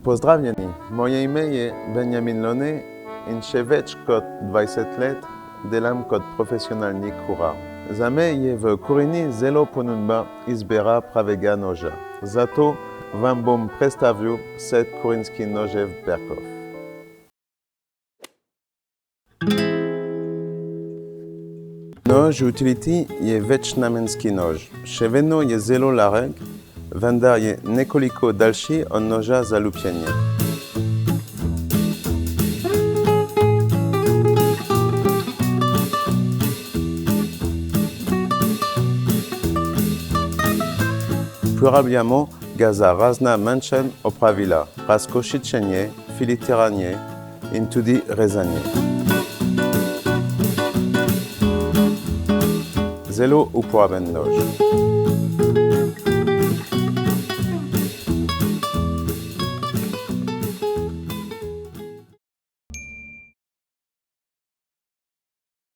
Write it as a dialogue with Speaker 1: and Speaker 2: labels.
Speaker 1: Pozdravljeni, moje ime je Večnamenski in še več kot 20 let delam kot profesionalni kuhar. Za me je v kuhinji zelo ponudba izbira pravega noža. Zato vam bom predstavil set kuhinjskih nožev Berghoff. Nož utility je večnamenski nož. Še vedno je zelo lahek, vendar je nekoliko daljši od noža za lupljenje. Uporabljamo ga za razna manjša opravila, razkošičenje, filetiranje in tudi rezanje. Zelo uporaben nož.